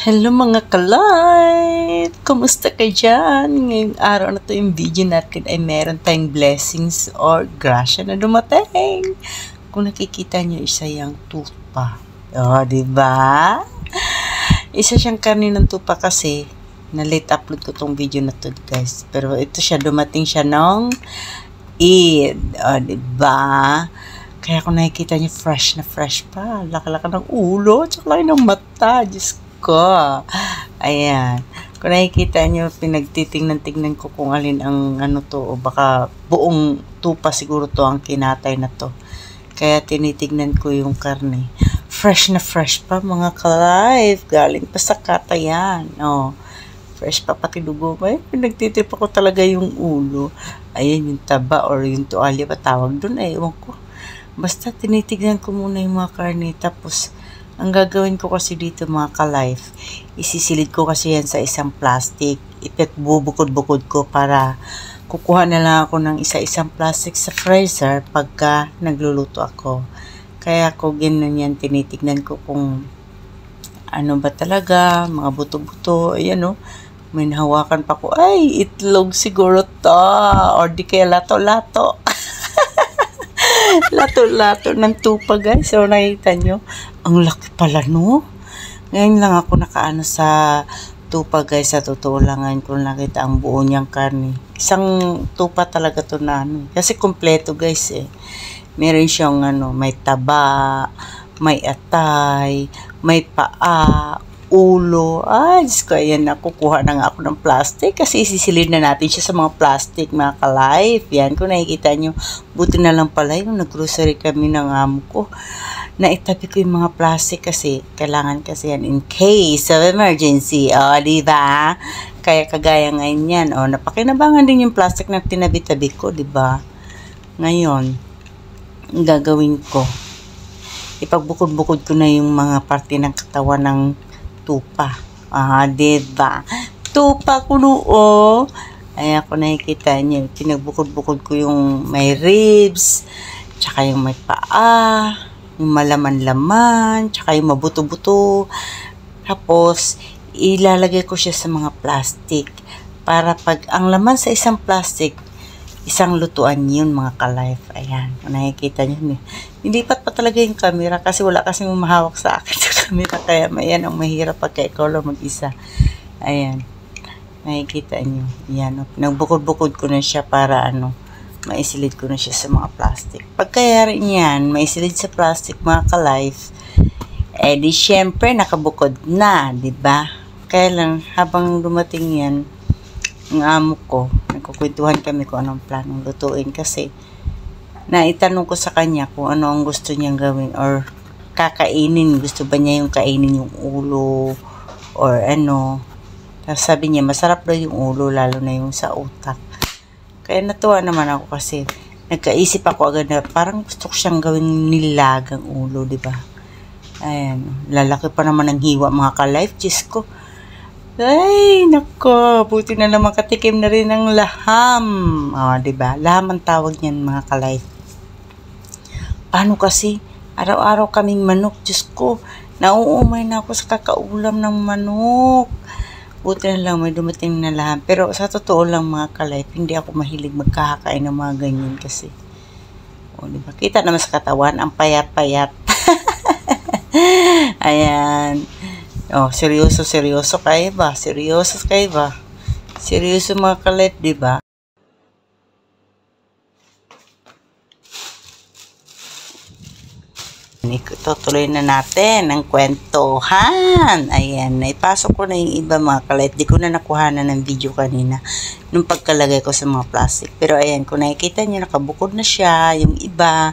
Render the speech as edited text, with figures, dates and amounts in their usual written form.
Hello mga ka-life! Kumusta ka dyan? Ngayong araw na to yung video natin ay meron tayong blessings or grasya na dumating. Kung nakikita nyo, isa yung tupa. O, diba? Isa siyang karne ng tupa kasi na late upload ko tong video na to guys. Pero ito siya, dumating siya nung Eid. O, diba? Kaya kung nakikita nyo, fresh na fresh pa. Laka-laka ng ulo, tsaka laki ng mata. Diyos ko. Ayan. Kung nakikita nyo, pinagtitingnan-tingnan ko kung alin ang ano to, o baka buong tupa siguro to ang kinatay na to. Kaya tinitignan ko yung karne. Fresh na fresh pa mga ka-life. Galing pa sa katayan. Oh. Fresh pa pati dugo. Ay, pinagtitrip ako talaga yung ulo. Ayan, yung taba or yung tuwalya pa tawag dun. Ay, ewan ko. Basta tinitignan ko muna yung mga karne. Tapos, ang gagawin ko kasi dito mga ka-life, isisilid ko kasi yan sa isang plastic. Bubukod-bukod ko para kukuha na lang ako ng isa-isang plastic sa freezer pagka nagluluto ako. Kaya ko ganun yan, tinitignan ko kung ano ba talaga, mga buto-buto. Ayan o, may nahawakan pa ko. Ay, itlog siguro to. Or di kaya lato-lato. Lato-lato ng tupa guys. So nakita nyo, ang laki pala no. Ngayon lang ako nakaano sa tupa guys. Sa totoo lang ngayon ko nakita ang buo niyang karne. Isang tupa talaga to na ano. Kasi kompleto guys eh. Meron siyang ano, may taba, may atay, may paa, ulo. Ay, Diyos ko, ayan na, kukuha na nga ako ng plastic kasi isisilid na natin siya sa mga plastic, mga ka-life. Yan, kung nakikita nyo, buti na lang pala yung nag-grocery kami ng amo ko. Naitabi ko yung mga plastic kasi kailangan kasi yan in case of emergency. O, diba? Kaya kagaya ngayon yan. O, napakinabangan din yung plastic na tinabi-tabi ko, diba? Ngayon, ang gagawin ko, ipagbukod-bukod ko na yung mga parte ng katawan ng tupa. Diba? Tupa ko noo. Ayan, kung nakikita niyo, pinagbukod-bukod ko yung may ribs, tsaka yung may paa, yung malaman-laman, tsaka yung mabuto-buto. Tapos, ilalagay ko siya sa mga plastic. Para pag ang laman sa isang plastic, isang lutuan yun mga ka-life. Ayan, kung nakikita nyo. Nilipat pa talaga yung camera kasi wala kasi mahawak sa akin sa camera. Kaya ayan, ang mahirap pagka ikaw lang mag-isa. Ayan, nakikita nyo. Ayan, nagbukod-bukod ko na siya para ano, maisilid ko na siya sa mga plastic. Pagkayari niyan, maisilid sa plastic mga ka-life, eh di syempre nakabukod na, diba? Kaya lang, habang dumating yan, ang amo ko, nagkukwentuhan kami kung anong planong lutuin kasi naitanong ko sa kanya kung ano ang gusto niyang gawin or kakainin. Gusto ba niya yung kainin yung ulo or ano. Tapos sabi niya, masarap daw yung ulo lalo na yung sa utak. Kaya natuwa naman ako kasi nagkaisip ako agad na parang gusto ko siyang gawing nilagang ulo, diba? Ayan, lalaki pa naman ng hiwa mga ka-life, Diyos ko. Ay, nako, buti na naman katikim na rin ng laham. Diba? Laham ang tawag niyan mga ka-life. Paano kasi? Araw-araw kaming manok, Diyos ko. Nauumay na ako sa kakaulam ng manok. Buti na lang may dumating na laham. Pero sa totoo lang mga ka-life, hindi ako mahilig magkakain ng mga ganyan kasi. Diba? Kita naman sa katawan, ang payat-payat. Ayan. Seryoso kayo ba? Seryoso kayo ba? Seryoso mga ka-life, diba? Tutuloy na natin ang kwentuhan. Ayan, naipasok ko na yung iba mga ka-life. Di ko na nakuhanan ng video kanina nung pagkalagay ko sa mga plastic. Pero ayan, kung nakikita nyo, nakabukod na siya, yung iba.